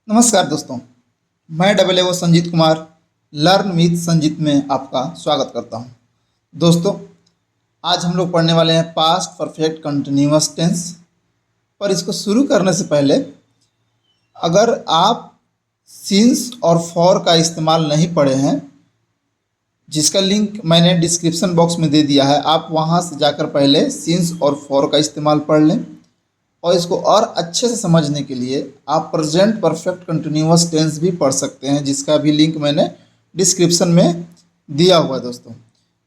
नमस्कार दोस्तों, मैं AA Sanjeet Kumar learn with Sanjeet में आपका स्वागत करता हूं। दोस्तों, आज हम लोग पढ़ने वाले हैं पास्ट परफेक्ट कंटिन्यूअस टेंस। पर इसको शुरू करने से पहले अगर आप सिंस और फॉर का इस्तेमाल नहीं पढ़े हैं, जिसका लिंक मैंने डिस्क्रिप्शन बॉक्स में दे दिया है, आप वहां से जाकर पहले सिंस और फॉर का इस्तेमाल पढ़ लें। और इसको और अच्छे से समझने के लिए आप प्रेजेंट परफेक्ट कंटिन्यूअस टेंस भी पढ़ सकते हैं, जिसका भी लिंक मैंने डिस्क्रिप्शन में दिया हुआ है दोस्तों।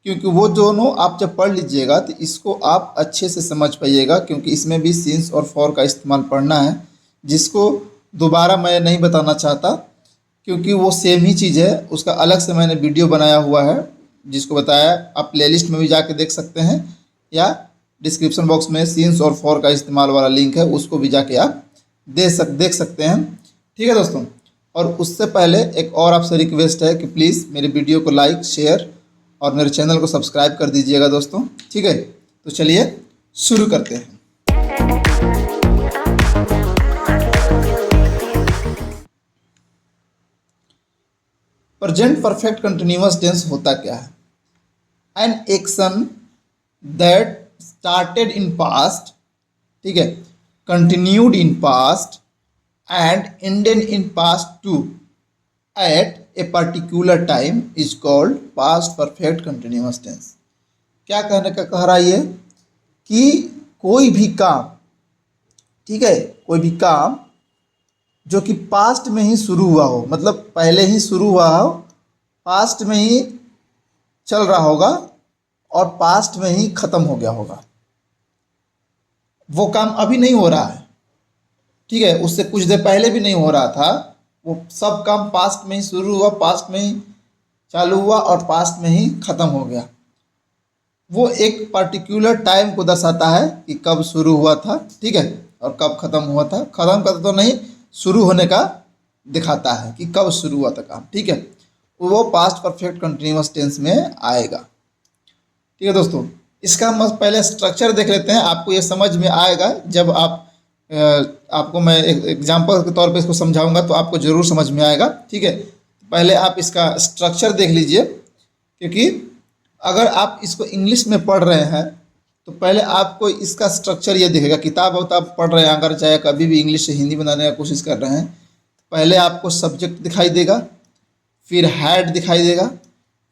क्योंकि वो दोनों आप जब पढ़ लीजिएगा तो इसको आप अच्छे से समझ पाइएगा, क्योंकि इसमें भी सिंस और फॉर का इस्तेमाल पढ़ना है, जिसको दोबारा मैं नहीं बताना चाहता क्योंकि वो सेम ही चीज़ है। उसका अलग से मैंने वीडियो बनाया हुआ है जिसको बताया, आप प्लेलिस्ट में भी जाके देख सकते हैं या डिस्क्रिप्शन बॉक्स में सिंस और फॉर का इस्तेमाल वाला लिंक है, उसको भी जाके आप देख सकते हैं। ठीक है दोस्तों, और उससे पहले एक और आपसे रिक्वेस्ट है कि प्लीज़ मेरे वीडियो को लाइक, शेयर और मेरे चैनल को सब्सक्राइब कर दीजिएगा दोस्तों। ठीक है, तो चलिए शुरू करते हैं। प्रेजेंट परफेक्ट कंटिन्यूअस टेंस होता क्या है? An action that started in past, ठीक है, continued in past and ended in past too at a particular time is called past perfect continuous tense। क्या कहने का कह रहा है ये कि कोई भी काम, ठीक है, कोई भी काम जो कि पास्ट में ही शुरू हुआ हो, मतलब पहले ही शुरू हुआ हो, पास्ट में ही चल रहा होगा और पास्ट में ही खत्म हो गया होगा। वो काम अभी नहीं हो रहा है, ठीक है, उससे कुछ देर पहले भी नहीं हो रहा था, वो सब काम पास्ट में ही शुरू हुआ, पास्ट में ही चालू हुआ और पास्ट में ही खत्म हो गया। वो एक पर्टिकुलर टाइम को दर्शाता है कि कब शुरू हुआ था, ठीक है, और कब खत्म हुआ था। खत्म का तो नहीं, शुरू होने का दिखाता है कि कब शुरू हुआ था काम, ठीक है, वो पास्ट परफेक्ट कंटिन्यूअस टेंस में आएगा। ठीक है दोस्तों, इसका हम पहले स्ट्रक्चर देख लेते हैं, आपको ये समझ में आएगा जब आपको मैं एक एग्जांपल के तौर पे इसको समझाऊंगा तो आपको ज़रूर समझ में आएगा। ठीक है, पहले आप इसका स्ट्रक्चर देख लीजिए, क्योंकि अगर आप इसको इंग्लिश में पढ़ रहे हैं तो पहले आपको इसका स्ट्रक्चर ये दिखेगा। किताब वताब पढ़ रहे हैं अगर, चाहे कभी भी इंग्लिश से हिंदी बनाने की कोशिश कर रहे हैं, पहले आपको सब्जेक्ट दिखाई देगा, फिर हैड दिखाई देगा,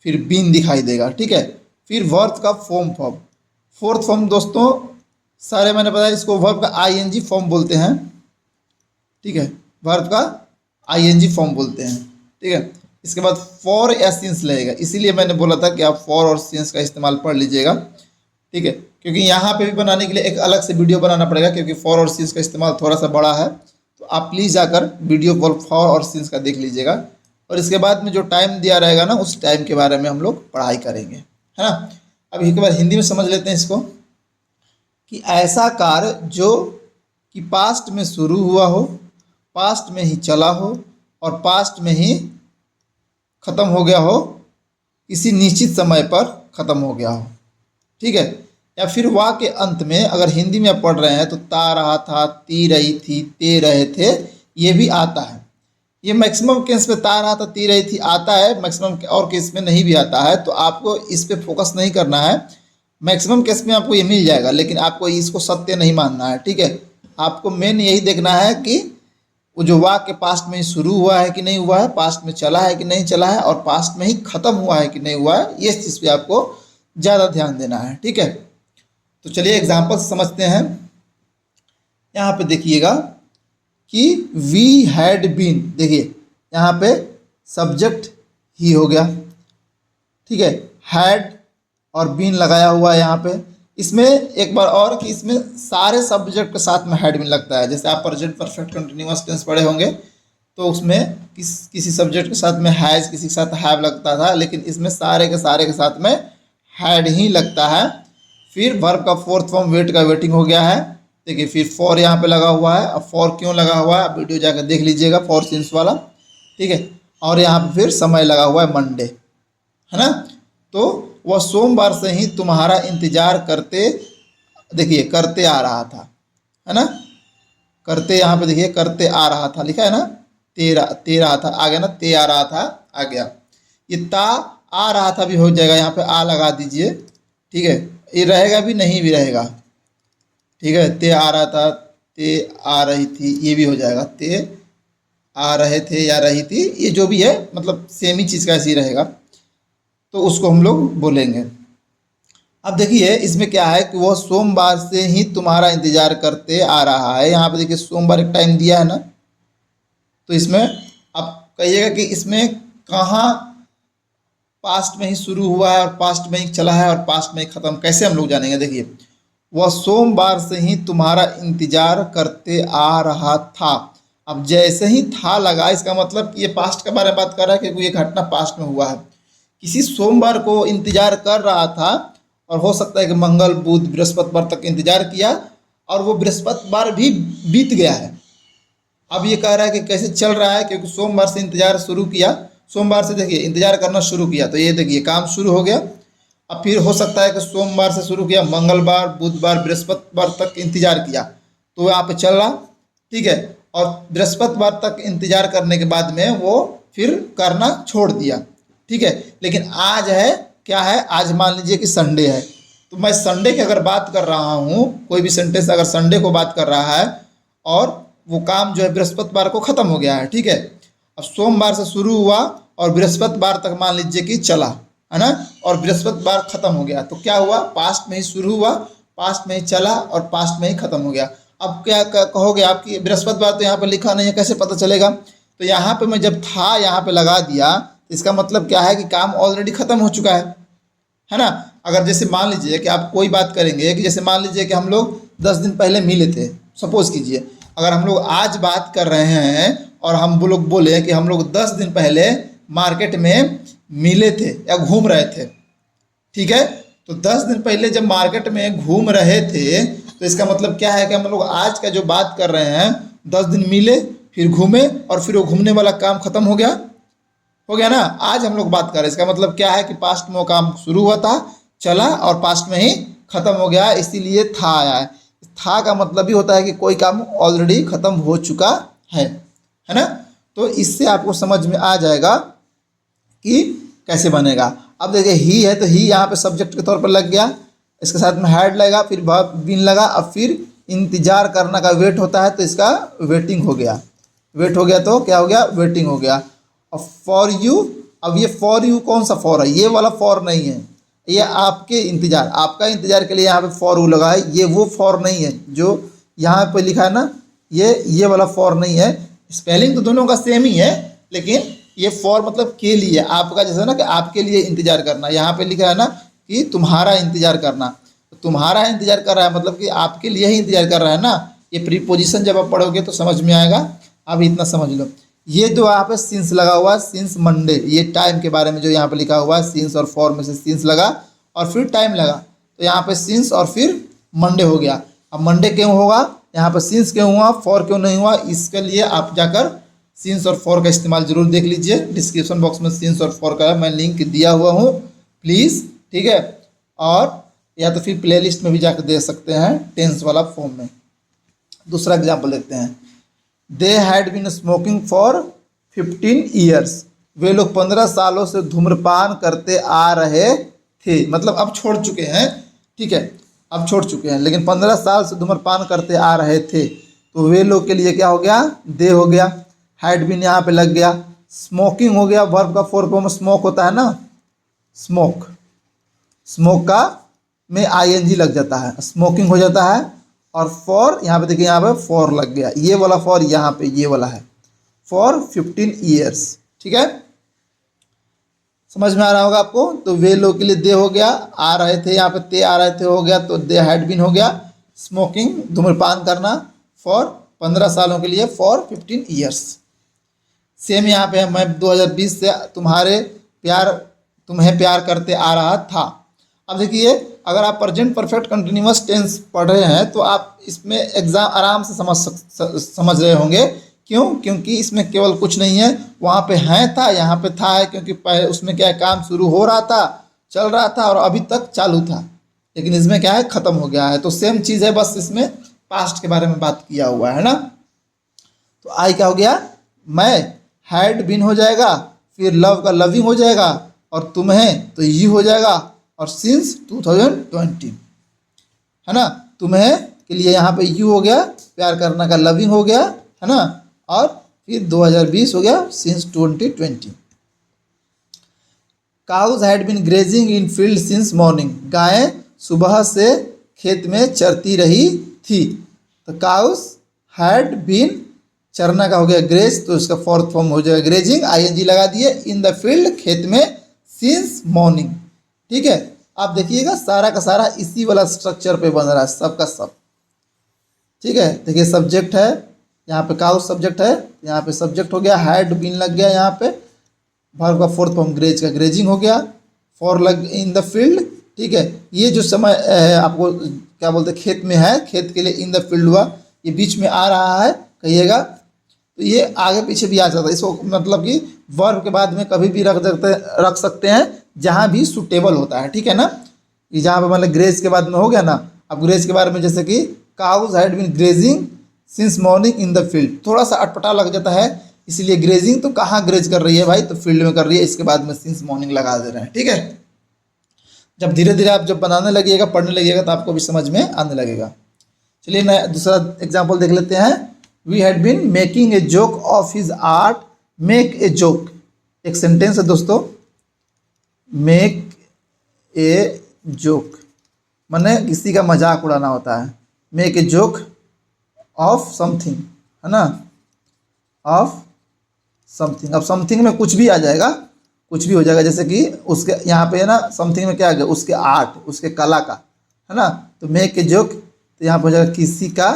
फिर बीन दिखाई देगा, ठीक है, फिर वर्ब का फॉर्म। फोर्थ फॉर्म दोस्तों सारे मैंने बताया, इसको वर्ब का आईएनजी फॉर्म बोलते हैं, ठीक है, वर्ब का आईएनजी फॉर्म बोलते हैं। ठीक है, इसके बाद फॉर या सिंस लगेगा, इसीलिए मैंने बोला था कि आप फॉर और सिंस का इस्तेमाल पढ़ लीजिएगा। ठीक है, क्योंकि यहाँ पे भी बनाने के लिए एक अलग से वीडियो बनाना पड़ेगा, क्योंकि फॉर और सिंस का इस्तेमाल थोड़ा सा बड़ा है, तो आप प्लीज़ जाकर वीडियो फॉर और सिंस का देख लीजिएगा। और इसके बाद में जो टाइम दिया रहेगा ना, उस टाइम के बारे में हम लोग पढ़ाई करेंगे, है ना। अब एक बार हिंदी में समझ लेते हैं इसको, कि ऐसा कार्य जो कि पास्ट में शुरू हुआ हो, पास्ट में ही चला हो और पास्ट में ही खत्म हो गया हो, किसी निश्चित समय पर खत्म हो गया हो, ठीक है। या फिर वाक्य के अंत में अगर हिंदी में पढ़ रहे हैं तो ता रहा था, ती रही थी, ते रहे थे, ये भी आता है। ये मैक्सिमम केस में ता रहा था, ती रही थी आता है, मैक्सिमम और केस में नहीं भी आता है, तो आपको इस पे फोकस नहीं करना है। मैक्सिमम केस में आपको ये मिल जाएगा, लेकिन आपको इसको सत्य नहीं मानना है, ठीक है। आपको मेन यही देखना है कि वो जो वाक्य पास्ट में शुरू हुआ है कि नहीं हुआ है, पास्ट में चला है कि नहीं चला है, और पास्ट में ही खत्म हुआ है कि नहीं हुआ है, ये चीज़ पे आपको ज़्यादा ध्यान देना है, ठीक है। तो चलिए एग्जाम्पल समझते हैं। यहाँ पे देखिएगा कि वी हैड बीन, देखिए यहाँ पे सब्जेक्ट ही हो गया, ठीक है, हैड और बीन लगाया हुआ है यहाँ पे। इसमें एक बार और कि इसमें सारे सब्जेक्ट के साथ में हैड बीन लगता है। जैसे आप प्रेजेंट परफेक्ट कंटिन्यूअस टेंस पढ़े होंगे तो उसमें किसी सब्जेक्ट के साथ में हैज़, किसी के साथ हैव लगता था, लेकिन इसमें सारे के साथ में हैड ही लगता है। फिर वर्ब का फोर्थ फॉर्म वेट का वेटिंग हो गया है, देखिए। फिर फॉर यहाँ पे लगा हुआ है। अब फॉर क्यों लगा हुआ है, वीडियो जाकर देख लीजिएगा, फॉर सिंस वाला, ठीक है। और यहाँ पे फिर समय लगा हुआ है, मंडे, है ना। तो वह सोमवार से ही तुम्हारा इंतजार करते, देखिए करते आ रहा था, है ना। करते यहाँ पे देखिए करते आ रहा था लिखा है ना, ते रहा था, आ गया ना, ते आ रहा था, आ गया। ये ता आ रहा था भी हो जाएगा, यहाँ पे आ लगा दीजिए, ठीक है। ये रहेगा भी, नहीं भी रहेगा, ठीक है। ते आ रहा था, ते आ रही थी, ये भी हो जाएगा। ते आ रहे थे या रही थी, ये जो भी है मतलब सेम ही चीज़ का ऐसे ही रहेगा, तो उसको हम लोग बोलेंगे। अब देखिए इसमें क्या है कि वो सोमवार से ही तुम्हारा इंतजार करते आ रहा है। यहाँ पे देखिए सोमवार एक टाइम दिया है ना, तो इसमें आप कहिएगा कि इसमें कहाँ पास्ट में ही शुरू हुआ है और पास्ट में ही चला है और पास्ट में ही खत्म, कैसे हम लोग जानेंगे। देखिए वह सोमवार से ही तुम्हारा इंतजार करते आ रहा था। अब जैसे ही था लगा, इसका मतलब ये पास्ट के बारे में बात कर रहा है, क्योंकि ये घटना पास्ट में हुआ है। किसी सोमवार को इंतजार कर रहा था, और हो सकता है कि मंगल बुध बृहस्पतिवार तक इंतजार किया, और वो बृहस्पतिवार भी बीत गया है। अब ये कह रहा है कि कैसे चल रहा है, क्योंकि सोमवार से इंतजार शुरू किया, सोमवार से देखिए इंतजार करना शुरू किया, तो ये देखिए काम शुरू हो गया। अब फिर हो सकता है कि सोमवार से शुरू किया, मंगलवार बुधवार बृहस्पतिवार तक इंतजार किया, तो यहाँ पे चल रहा, ठीक है। और बृहस्पतिवार तक इंतजार करने के बाद में वो फिर करना छोड़ दिया, ठीक है। लेकिन आज है क्या है, आज मान लीजिए कि संडे है, तो मैं संडे की अगर बात कर रहा हूँ, कोई भी सेंटेंस अगर संडे को बात कर रहा है और वो काम जो है बृहस्पतिवार को ख़त्म हो गया है, ठीक है। अब सोमवार से शुरू हुआ और बृहस्पतिवार तक मान लीजिए कि चला, है ना, और बृहस्पतिवार खत्म हो गया, तो क्या हुआ, पास्ट में ही शुरू हुआ, पास्ट में ही चला और पास्ट में ही खत्म हो गया। अब क्या कहोगे आप कि बृहस्पतिवार तो यहाँ पे लिखा नहीं है, कैसे पता चलेगा। तो यहाँ पे मैं जब था यहाँ पे लगा दिया, तो इसका मतलब क्या है कि काम ऑलरेडी खत्म हो चुका है ना। अगर जैसे मान लीजिए कि आप कोई बात करेंगे कि जैसे मान लीजिए कि हम लोग 10 दिन पहले मिले थे, सपोज कीजिए, अगर हम लोग आज बात कर रहे हैं और हम वो लोग बोले कि हम लोग 10 दिन पहले मार्केट में मिले थे या घूम रहे थे, ठीक है। तो 10 दिन पहले जब मार्केट में घूम रहे थे, तो इसका मतलब क्या है कि हम लोग आज का जो बात कर रहे हैं, 10 दिन मिले फिर घूमे और फिर वो घूमने वाला काम खत्म हो गया ना। आज हम लोग बात कर रहे हैं, इसका मतलब क्या है कि पास्ट में वो काम शुरू हुआ था, चला और पास्ट में ही खत्म हो गया, इसीलिए था आया है। था का मतलब भी होता है कि कोई काम ऑलरेडी खत्म हो चुका है ना। तो इससे आपको समझ में आ जाएगा कि कैसे बनेगा। अब देखिए ही है, तो ही यहाँ पे सब्जेक्ट के तौर पर लग गया, इसके साथ में हैड लगा, फिर वर्ब बीन लगा, अब फिर इंतजार करना का वेट होता है, तो इसका वेटिंग हो गया, वेट हो गया, तो क्या हो गया, वेटिंग हो गया। और फॉर यू, अब ये फॉर यू कौन सा फॉर है, ये वाला फॉर नहीं है, ये आपके इंतजार, आपका इंतजार के लिए यहाँ पे फॉर यू लगा है, ये वो फॉर नहीं है जो यहाँ पे लिखा है ना, ये वाला फॉर नहीं है। स्पेलिंग तो दोनों का सेम ही है, लेकिन ये फॉर मतलब के लिए, आपका जैसा ना कि आपके लिए इंतजार करना, यहाँ पे लिखा है ना कि तुम्हारा इंतजार करना, तो तुम्हारा इंतजार कर रहा है मतलब कि आपके लिए ही इंतजार कर रहा है ना। ये प्रीपोजिशन जब आप पढ़ोगे तो समझ में आएगा, अब इतना समझ लो। ये जो यहाँ पे सिंस लगा हुआ है, सिंस मंडे, ये टाइम के बारे में जो यहाँ पे लिखा हुआ है, सिंस और फॉर में से सिंस लगा और फिर टाइम लगा, तो यहाँ पे सिंस और फिर मंडे हो गया। अब मंडे क्यों होगा, यहाँ पे सिंस क्यों हुआ, फॉर क्यों नहीं हुआ, इसके लिए आप जाकर सिंस और फॉर का इस्तेमाल जरूर देख लीजिए। डिस्क्रिप्शन बॉक्स में सिंस और फॉर का मैं लिंक दिया हुआ हूँ, प्लीज़, ठीक है। और या तो फिर प्लेलिस्ट में भी जाकर देख सकते हैं टेंस वाला फॉर्म में। दूसरा एग्जाम्पल देखते हैं। They had been smoking for 15 years, वे लोग 15 सालों से धूम्रपान करते आ रहे थे, मतलब अब छोड़ चुके हैं, ठीक है, अब छोड़ चुके हैं, लेकिन 15 साल से धूम्रपान करते आ रहे थे, तो वे लोग के लिए क्या हो गया, दे हो गया, हैड बीन यहाँ पे लग गया, स्मोकिंग हो गया, वर्ब का फोर फॉर्म स्मोक होता है ना, स्मोक, स्मोक का में आईएनजी लग जाता है, स्मोकिंग हो जाता है। और फॉर यहाँ पे देखिए, यहाँ पे फॉर लग गया, ये वाला फॉर यहाँ पे ये वाला है, फॉर 15 ईयर्स, ठीक है, समझ में आ रहा होगा आपको। तो वे लोग के लिए दे हो गया, आ रहे थे, यहाँ पे ते आ रहे थे हो गया, तो दे हैड बीन हो गया, स्मोकिंग धूम्रपान करना, फॉर 15 सालों के लिए, फॉर 15 ईयर्स। सेम यहाँ पे मैं 2020 से तुम्हें प्यार करते आ रहा था। अब देखिए अगर आप प्रेजेंट परफेक्ट कंटिन्यूअस टेंस पढ़ रहे हैं तो आप इसमें एग्जाम आराम से समझ रहे होंगे। क्यों, क्योंकि इसमें केवल कुछ नहीं है, वहाँ पे है था, यहाँ पे था है, क्योंकि उसमें क्या है, काम शुरू हो रहा था, चल रहा था और अभी तक चालू था, लेकिन इसमें क्या है, ख़त्म हो गया है। तो सेम चीज़ है, बस इसमें पास्ट के बारे में बात किया हुआ है ना। तो आई क्या हो गया, मैं हैड बीन हो जाएगा, फिर लव का लविंग हो जाएगा, और तुम्हें तो यू हो जाएगा, और सिंस 2020 है ना। तुम्हें के लिए यहाँ पे यू हो गया, प्यार करना का लविंग हो गया है ना, और फिर 2020 हो गया since 2020। Cows had been grazing in field since morning, गायें सुबह से खेत में चरती रही थी। तो काउज हैड बीन, चरना का हो गया ग्रेज, तो इसका फोर्थ फॉर्म हो जाएगा ग्रेजिंग, आईएनजी लगा दिए, इन द फील्ड खेत में, सिंस मॉर्निंग। ठीक है, आप देखिएगा सारा का सारा इसी वाला स्ट्रक्चर पे बन रहा है, सब का सब। ठीक है, देखिए सब्जेक्ट है, यहाँ पे काउज सब्जेक्ट है, यहाँ पे सब्जेक्ट हो गया, हैड बीन लग गया, यहाँ पे वर्ब का फोर्थ फॉर्म ग्रेज का ग्रेजिंग हो गया, फॉर लग इन द फील्ड। ठीक है, ये जो समय आपको क्या बोलते हैं खेत में है, खेत के लिए इन द फील्ड हुआ, ये बीच में आ रहा है कहिएगा, तो ये आगे पीछे भी आ जाता है। इसको मतलब कि वर्ब के बाद में कभी भी रख सकते हैं जहाँ भी सुटेबल होता है। ठीक है ना, ये जहाँ पे मतलब ग्रेज के बाद में हो गया ना। अब ग्रेज के बारे में जैसे कि cows had been grazing since morning in the field, थोड़ा सा अटपटा लग जाता है, इसलिए ग्रेजिंग तो कहाँ ग्रेज कर रही है भाई, तो फील्ड में कर रही है, इसके बाद में सिंस मॉर्निंग लगा दे रहे हैं। ठीक है, जब धीरे धीरे आप जब बनाने लगिएगा, पढ़ने लगिएगा, तो आपको भी समझ में आने लगेगा। चलिए नया दूसरा एग्जाम्पल देख लेते हैं। We had been making a joke of his art, make a joke, एक सेंटेंस है दोस्तों, मेक ए जोक माने किसी का मजाक उड़ाना होता है, make a joke of something है ना, ऑफ समथिंग। अब समथिंग में कुछ भी आ जाएगा, कुछ भी हो जाएगा, जैसे कि उसके यहाँ पे है ना, समथिंग में क्या आ गया, उसके आर्ट, उसके कला का है ना, तो मेक ए जोक, तो यहाँ पे हो जाएगा किसी का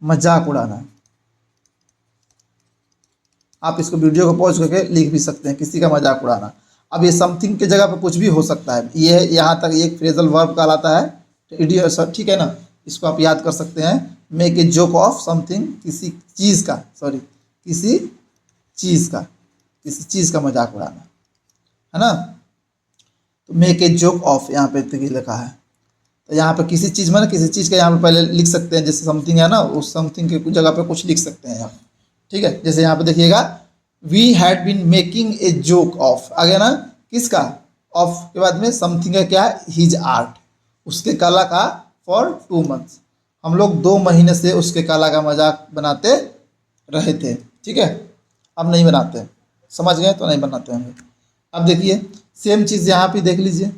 मजाक उड़ाना। आप इसको वीडियो को पॉज करके लिख भी सकते हैं, किसी का मजाक उड़ाना। अब ये समथिंग के जगह पे कुछ भी हो सकता है, ये यहाँ तक एक फ्रेजल वर्ब कहलाता है, तो इडियट, ठीक है ना, इसको आप याद कर सकते हैं, make a joke of something, किसी चीज़ का, सॉरी किसी चीज़ का, किसी चीज़ का मजाक उड़ाना है ना, तो मेक ए जोक ऑफ यहाँ पे लिखा है, तो यहाँ पे किसी चीज़ में ना, किसी चीज़ का यहाँ पे पहले लिख सकते हैं, जैसे समथिंग है ना, उस समथिंग के जगह पे कुछ लिख सकते हैं यहाँ। ठीक है, जैसे यहाँ पे देखिएगा, we had been making a joke of, आ गया ना, किसका, ऑफ के बाद में समथिंग है क्या, हिज आर्ट, उसके कला का, फॉर 2 months, हम लोग 2 महीने से उसके कला का मजाक बनाते रहे थे। ठीक है, अब नहीं बनाते, समझ गए, तो नहीं बनाते होंगे। अब देखिए सेम चीज़ यहाँ पे देख लीजिए,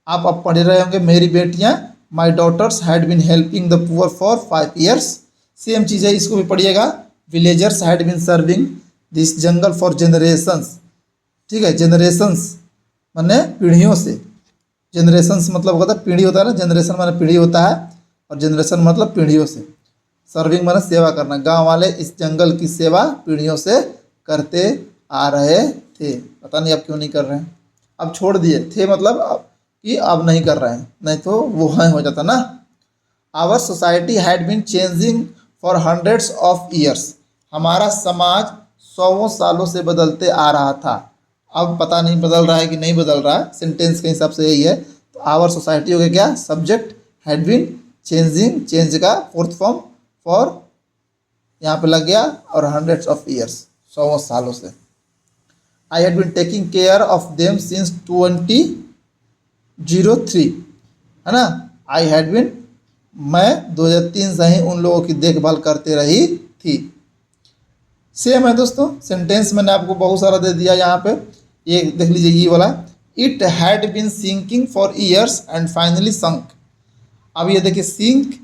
आप अब पढ़ रहे होंगे, मेरी बेटियाँ, my daughters had been helping the poor for 5 years, same चीज़ है, इसको भी पढ़िएगा, villagers had been serving this jungle for generations. ठीक है, जनरेशंस माने पीढ़ियों से, जनरेशंस मतलब होता है पीढ़ी होता है ना, जनरेशन माने पीढ़ी होता है, और जनरेशन मतलब पीढ़ियों से, सर्विंग माने सेवा करना, गांव वाले इस जंगल की सेवा पीढ़ियों से करते आ रहे थे, पता नहीं अब क्यों नहीं कर रहे हैं, अब छोड़ दिए थे मतलब अब कि अब नहीं कर रहे हैं, नहीं तो वो है हो जाता ना। Our society had been changing for hundreds of years, हमारा समाज 100 सालों से बदलते आ रहा था, अब पता नहीं बदल रहा है कि नहीं बदल रहा है, सेंटेंस के हिसाब से यही है। तो आवर सोसाइटी हो गया क्या, subject, had been changing, change का फोर्थ फॉर्म, फॉर यहाँ पे लग गया, और हंड्रेड्स ऑफ ईयर्स, 100 सालों से। I had been taking care of them since 2003 है ना, आई हैड बीन, मैं 2003 से ही उन लोगों की देखभाल करते रही थी। सेम है दोस्तों, सेंटेंस मैंने आपको बहुत सारा दे दिया यहाँ पे, ये देख लीजिए ये वाला, it had been sinking for years and finally sunk. अब ये देखिए सिंक,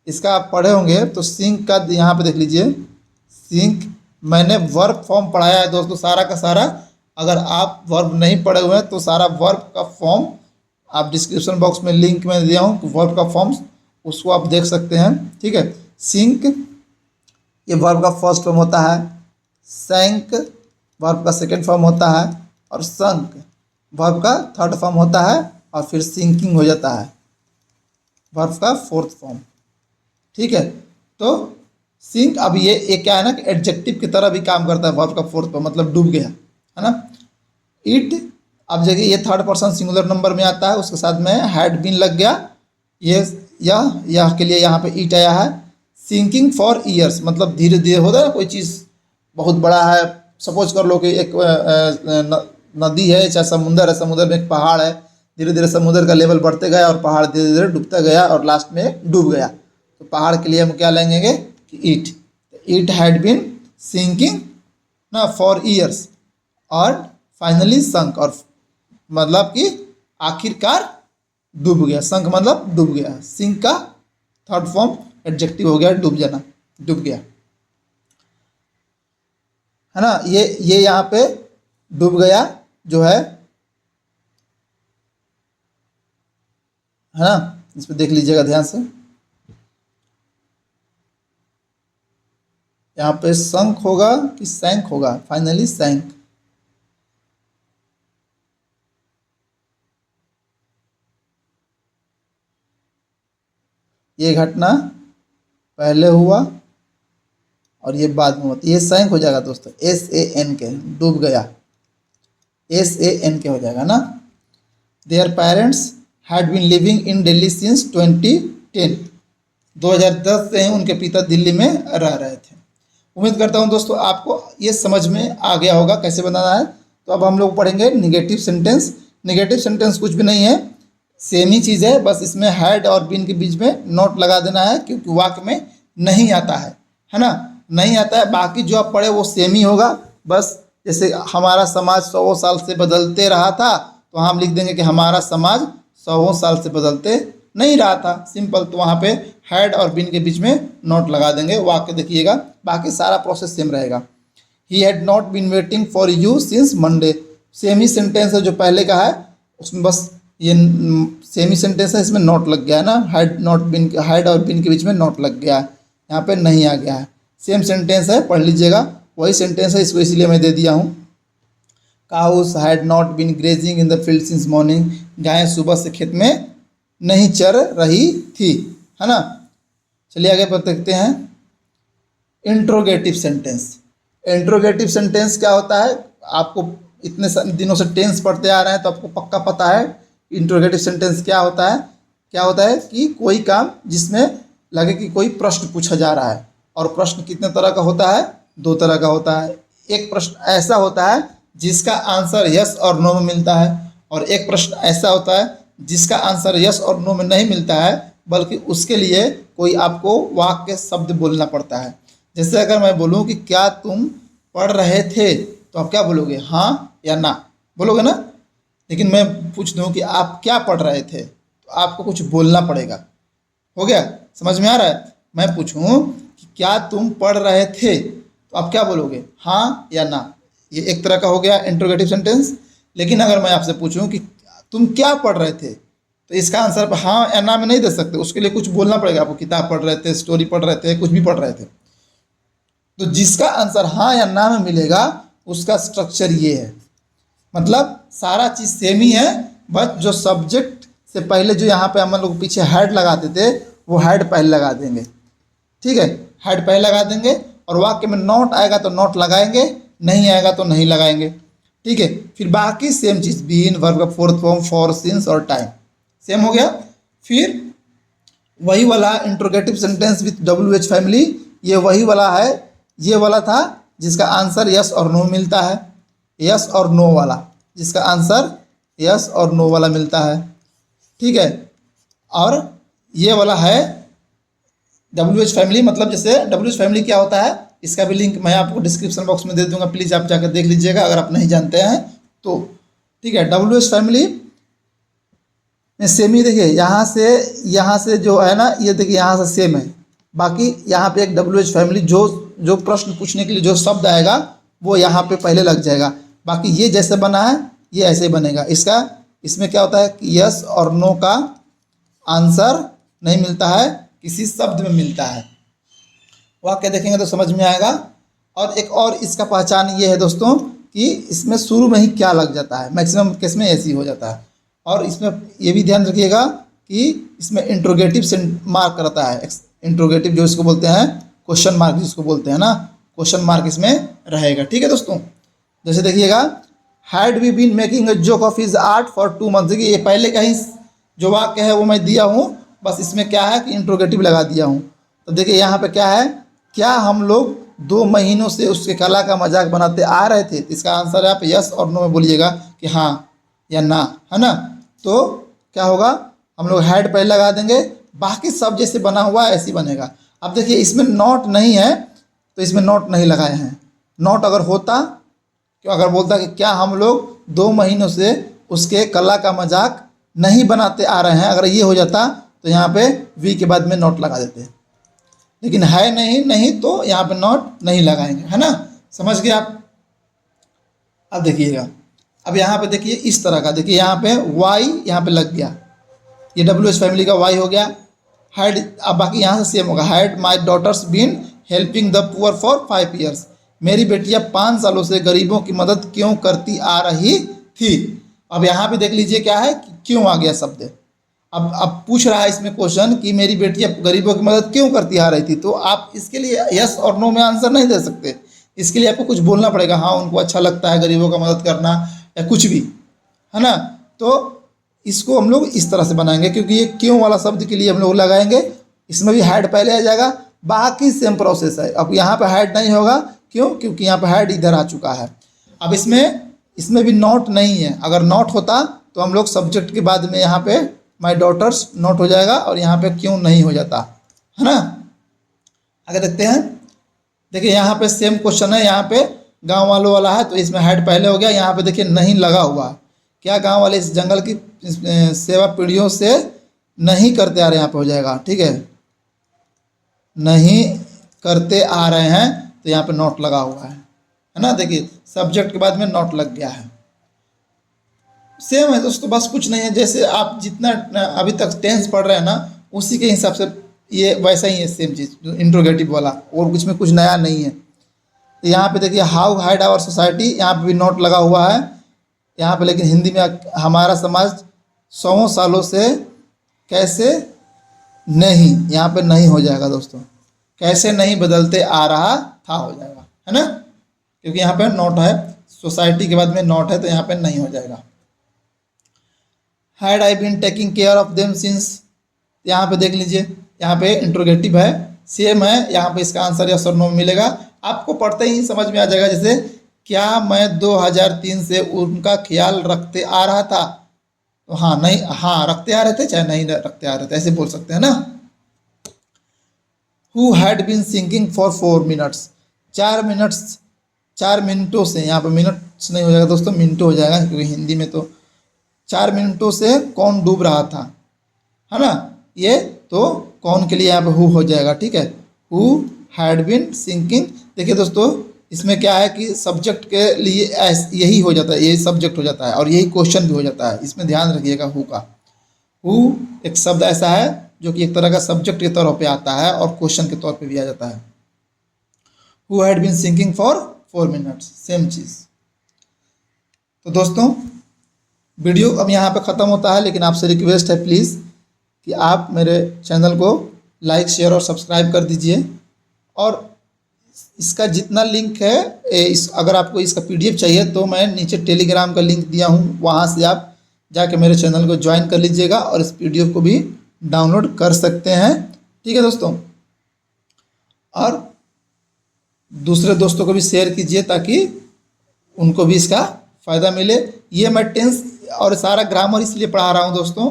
इसका आप पढ़े होंगे तो सिंक का यहाँ पे देख लीजिए, सिंक मैंने वर्ब फॉर्म पढ़ाया है दोस्तों, सारा का सारा, अगर आप वर्ब नहीं पढ़े हुए हैं तो सारा वर्ब का फॉर्म आप डिस्क्रिप्शन बॉक्स में लिंक में दिया हूँ, वर्ब का फॉर्म्स, उसको आप देख सकते हैं। ठीक है, सिंक ये वर्ब का फर्स्ट फॉर्म होता है, सैंक वर्ब का सेकंड फॉर्म होता है, और संक वर्ब का थर्ड फॉर्म होता है, और फिर सिंकिंग हो जाता है वर्ब का फोर्थ फॉर्म। ठीक है, तो सिंक, अब ये क्या है ना कि एडजेक्टिव की तरह भी काम करता है, वर्ब का फोर्थ फॉर्म मतलब डूब गया है ना। इट, अब देखिए ये थर्ड पर्सन सिंगुलर नंबर में आता है, उसके साथ में हैड बीन लग गया, ये यह के लिए यहाँ पे इट आया है। सिंकिंग फॉर ईयर्स मतलब धीरे धीरे होता है ना, कोई चीज़ बहुत बड़ा है, सपोज कर लो कि एक नदी है चाहे समुंदर है, समुद्र में एक पहाड़ है, धीरे धीरे समुद्र का लेवल बढ़ते गया और पहाड़ धीरे धीरे डूबता गया और लास्ट में डूब गया। तो पहाड़ के लिए हम क्या लेंगे कि इट हैड बीन सिंकिंग ना फॉर ईयर्स और फाइनली संक, और मतलब कि आखिरकार डूब गया। संक मतलब डूब गया, सिंक का थर्ड फॉर्म एडजेक्टिव हो गया डूब जाना, डूब गया, है ना। ये यहाँ पे डूब गया जो है ना, इस पे देख लीजिएगा ध्यान से। यहाँ पे संक होगा कि सैंक होगा, फाइनली सैंक। ये घटना पहले हुआ और ये बाद में होती, ये सैंक हो जाएगा दोस्तों, SANK, डूब गया, SANK हो जाएगा ना। Their parents had been living in Delhi since 2010, 2010 से ही उनके पिता दिल्ली में रह रहे थे। उम्मीद करता हूँ दोस्तों आपको ये समझ में आ गया होगा कैसे बनाना है। तो अब हम लोग पढ़ेंगे निगेटिव सेंटेंस। निगेटिव सेंटेंस कुछ भी नहीं है, सेम ही चीज़ है, बस इसमें हैड और बीन के बीच में नोट लगा देना है क्योंकि वाक्य में नहीं आता है ना, नहीं आता है। बाकी जो आप पढ़े वो सेम ही होगा, बस जैसे हमारा समाज 100 साल से बदलते रहा था तो हम लिख देंगे कि हमारा समाज 100 साल से बदलते नहीं रहा था, सिंपल। तो वहाँ पे हैड और बीन के बीच में नोट लगा देंगे, वाक्य देखिएगा, बाकी सारा प्रोसेस सेम रहेगा। He had not been waiting for you since Monday, same ही सेंटेंस है जो पहले का है, उसमें बस ये सेम ही सेंटेंस है, इसमें नोट लग गया है ना, हैड और बीन के बीच में नोट लग गया है, यहाँ पे नहीं आ गया है। सेम सेंटेंस है, पढ़ लीजिएगा, वही सेंटेंस है, इसको इसलिए मैं दे दिया हूँ। Cows had not been grazing in the field since morning, गायें सुबह से खेत में नहीं चर रही थी, है ना। चलिए आगे पर देखते हैं इंट्रोगेटिव सेंटेंस। इंट्रोगेटिव सेंटेंस क्या होता है, आपको इतने दिनों से टेंस पढ़ते आ रहे हैं तो आपको पक्का पता है इंट्रोगेटिव सेंटेंस क्या होता है। क्या होता है कि कोई काम जिसमें लगे कि कोई प्रश्न पूछा जा रहा है, और प्रश्न कितने तरह का होता है, 2 तरह का होता है। एक प्रश्न ऐसा होता है जिसका आंसर यस और नो में मिलता है, और एक प्रश्न ऐसा होता है जिसका आंसर यस और नो में नहीं मिलता है, बल्कि उसके लिए कोई आपको वाक्य शब्द बोलना पड़ता है। जैसे अगर मैं बोलूँ कि क्या तुम पढ़ रहे थे, तो आप क्या बोलोगे, हाँ या ना बोलोगे ना। लेकिन मैं पूछ दूँ कि आप क्या पढ़ रहे थे, तो आपको कुछ बोलना पड़ेगा। हो गया, समझ में आ रहा है। मैं पूछूँ कि क्या तुम पढ़ रहे थे, तो आप क्या बोलोगे, हाँ या ना। ये एक तरह का हो गया इंट्रोगेटिव सेंटेंस। लेकिन अगर मैं आपसे पूछूं कि तुम क्या पढ़ रहे थे, तो इसका आंसर हाँ या ना में नहीं दे सकते, उसके लिए कुछ बोलना पड़ेगा आपको। किताब पढ़ रहे थे, स्टोरी पढ़ रहे थे, कुछ भी पढ़ रहे थे। तो जिसका आंसर हाँ या ना में मिलेगा उसका स्ट्रक्चर ये है, मतलब सारा चीज़ सेम ही है, बस जो सब्जेक्ट से पहले जो यहाँ पे हम लोग पीछे हेड लगाते थे वो हेड पहले लगा देंगे, ठीक है, हेड पहले लगा देंगे। और वाक्य में नॉट आएगा तो नॉट लगाएंगे, नहीं आएगा तो नहीं लगाएंगे, ठीक है। फिर बाकी सेम चीज़, बीन, वर्ब का फोर्थ फॉर्म, फॉर, सिंस और टाइम सेम हो गया। फिर वही वाला interrogative sentence with WH family, ये वही वाला है, ये वाला था जिसका आंसर यस और नो मिलता है, यस और नो वाला, जिसका आंसर यस और नो वाला मिलता है, ठीक है। और ये वाला है WH फैमिली, मतलब जैसे WH फैमिली क्या होता है, इसका भी लिंक मैं आपको डिस्क्रिप्शन बॉक्स में दे दूंगा, प्लीज़ आप जाकर देख लीजिएगा अगर आप नहीं जानते हैं तो, ठीक है। WH फैमिली में सेम ही देखिए, यहाँ से जो है ना, ये देखिए यहाँ से सेम है, बाकी यहाँ पे एक WH फैमिली जो प्रश्न पूछने के लिए जो शब्द आएगा वो यहाँ पे पहले लग जाएगा। बाकी ये जैसे बना है ये ऐसे ही बनेगा। इसमें क्या होता है कि यस और नो का आंसर नहीं मिलता है, किसी शब्द में मिलता है। वाक्य देखेंगे तो समझ में आएगा। और एक और इसका पहचान ये है दोस्तों कि इसमें शुरू में ही क्या लग जाता है, मैक्सिमम केस में ऐसे ही हो जाता है। और इसमें ये भी ध्यान रखिएगा कि इसमें इंट्रोगेटिव से मार्क रहता है, इंट्रोगेटिव जो इसको बोलते हैं, क्वेश्चन मार्क जिसको बोलते हैं ना, क्वेश्चन मार्क इसमें रहेगा, ठीक है दोस्तों। जैसे देखिएगा, had we been making a joke of his art for 2 months, देखिए ये पहले का ही जो वाक्य है वो मैं दिया हूँ, बस इसमें क्या है कि इंट्रोगेटिव लगा दिया हूँ। तो देखिए यहाँ पे क्या है, क्या हम लोग 2 महीनों से उसके कला का मजाक बनाते आ रहे थे? इसका आंसर है आप यस और नो में बोलिएगा कि हाँ या ना, है ना। तो क्या होगा, हम लोग हैड पहले लगा देंगे, बाकी सब जैसे बना हुआ है ऐसे ही बनेगा। अब देखिए इसमें नॉट नहीं है तो इसमें नॉट नहीं लगाए हैं। नॉट अगर होता, क्यों अगर बोलता कि क्या हम लोग 2 महीनों से उसके कला का मजाक नहीं बनाते आ रहे हैं, अगर ये हो जाता तो यहाँ पे वी के बाद में नॉट लगा देते। लेकिन है नहीं तो यहाँ पे नॉट नहीं लगाएंगे, है ना। समझ गए आप। अब देखिएगा, अब यहाँ पे देखिए इस तरह का, देखिए यहाँ पे वाई यहाँ पे लग गया, ये WH फैमिली का वाई हो गया। हैड, अब बाकी यहाँ से सेम होगा, had my daughters been helping the poor for 5 years. मेरी बेटियाँ 5 सालों से गरीबों की मदद क्यों करती आ रही थी। अब यहाँ पे देख लीजिए क्या है, क्यों आ गया शब्द। अब पूछ रहा है इसमें क्वेश्चन कि मेरी बेटियाँ गरीबों की मदद क्यों करती आ रही थी, तो आप इसके लिए यस और नो में आंसर नहीं दे सकते। इसके लिए आपको कुछ बोलना पड़ेगा, हाँ उनको अच्छा लगता है गरीबों का मदद करना या कुछ भी, है ना। तो इसको हम लोग इस तरह से बनाएंगे, क्योंकि ये क्यों वाला शब्द के लिए हम लोग लगाएंगे, इसमें भी हैड पहले आ जाएगा, बाकी सेम प्रोसेस है। अब यहाँ पे हैड नहीं होगा, क्यों, क्योंकि यहाँ पे हैड इधर आ चुका है। अब इसमें भी नॉट नहीं है, अगर नॉट होता तो हम लोग सब्जेक्ट के बाद में यहाँ पे माई डॉटर्स नोट हो जाएगा और यहाँ पे क्यों नहीं हो जाता, है ना। आगे देखते हैं, देखिए यहाँ पे सेम क्वेश्चन है, यहाँ पे गांव वालों वाला है तो इसमें हेड पहले हो गया। यहाँ पे देखिए नहीं लगा हुआ, क्या गांव वाले इस जंगल की सेवा पीढ़ियों से नहीं करते आ रहे, यहाँ पे हो जाएगा, ठीक है, नहीं करते आ रहे हैं तो यहाँ पे नोट लगा हुआ है ना। देखिए सब्जेक्ट के बाद में नोट लग गया है। सेम है दोस्तों, बस कुछ नहीं है, जैसे आप जितना अभी तक टेंस पढ़ रहे हैं ना उसी के हिसाब से ये वैसा ही है, सेम चीज़ इंट्रोगेटिव वाला, और कुछ में कुछ नया नहीं है। तो यहाँ पे देखिए हाउ हैड आवर सोसाइटी, यहाँ पे भी नोट लगा हुआ है यहाँ पे, लेकिन हिंदी में हमारा समाज 100 सालों से कैसे नहीं, यहाँ पे नहीं हो जाएगा दोस्तों, कैसे नहीं बदलते आ रहा था हो जाएगा, है ना, क्योंकि यहाँ पे नोट है, सोसाइटी के बाद में नोट है तो यहाँ पे नहीं हो जाएगा। Had I been taking care of them since, यहाँ पे देख लीजिए यहाँ पे इंट्रोगेटिव है, सेम है, यहाँ पे इसका आंसर यस और नो मिलेगा। आपको पढ़ते ही समझ में आ जाएगा, जैसे क्या मैं 2003 से उनका ख्याल रखते आ रहा था, तो हाँ नहीं, हाँ रखते आ रहे थे चाहे नहीं रखते आ रहे थे, ऐसे बोल सकते हैं ना। Who had been sinking for 4 minutes, 4 मिनटों से, यहाँ पे मिनट्स नहीं हो जाएगा दोस्तों, मिनटों हो जाएगा, क्योंकि हिंदी में तो 4 मिनटों से कौन डूब रहा था, है ना, ये तो कौन के लिए यहाँ पे हु हो जाएगा, ठीक है, हु हैड बीन सिंकिंग। देखिए दोस्तों इसमें क्या है कि सब्जेक्ट के लिए यही हो जाता है, यही सब्जेक्ट हो जाता है और यही क्वेश्चन भी हो जाता है, इसमें ध्यान रखिएगा। हु का, हु एक शब्द ऐसा है जो कि एक तरह का सब्जेक्ट के तौर पे आता है और क्वेश्चन के तौर पे भी आ जाता है। Who had been sinking for 4 minutes, same चीज़। तो दोस्तों वीडियो अब यहाँ पे ख़त्म होता है, लेकिन आपसे रिक्वेस्ट है प्लीज़ कि आप मेरे चैनल को लाइक शेयर और सब्सक्राइब कर दीजिए, और इसका जितना लिंक है अगर आपको इसका PDF चाहिए तो मैं नीचे टेलीग्राम का लिंक दिया हूँ, वहाँ से आप जाके मेरे चैनल को ज्वाइन कर लीजिएगा और इस PDF को भी डाउनलोड कर सकते हैं, ठीक है दोस्तों। और दूसरे दोस्तों को भी शेयर कीजिए ताकि उनको भी इसका फ़ायदा मिले। ये मैं टेंस और सारा ग्रामर इसलिए पढ़ा रहा हूँ दोस्तों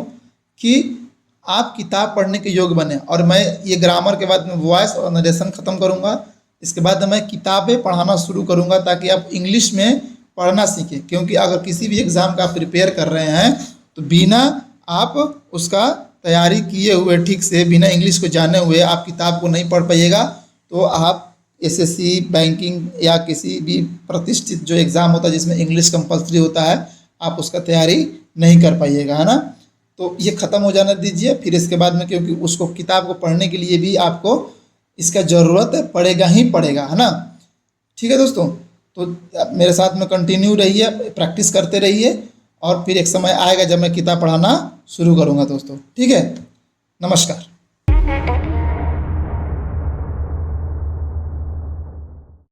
कि आप किताब पढ़ने के योग्य बने, और मैं ये ग्रामर के बाद में वॉइस और नरेशन ख़त्म करूँगा, इसके बाद मैं किताबें पढ़ाना शुरू करूँगा ताकि आप इंग्लिश में पढ़ना सीखें। क्योंकि अगर किसी भी एग्ज़ाम का आप प्रिपेयर कर रहे हैं तो बिना आप उसका तैयारी किए हुए ठीक से, बिना इंग्लिश को जाने हुए आप किताब को नहीं पढ़ पाइएगा, तो आप SSC बैंकिंग या किसी भी प्रतिष्ठित जो एग्ज़ाम होता है जिसमें इंग्लिश कंपलसरी होता है, आप उसका तैयारी नहीं कर पाइएगा, है ना। तो ये ख़त्म हो जाने दीजिए, फिर इसके बाद में, क्योंकि उसको किताब को पढ़ने के लिए भी आपको इसका ज़रूरत पड़ेगा ही पड़ेगा, है ना। ठीक है दोस्तों, तो मेरे साथ में कंटिन्यू रहिए, प्रैक्टिस करते रहिए, और फिर एक समय आएगा जब मैं किताब पढ़ाना शुरू करूँगा दोस्तों, ठीक है। नमस्कार।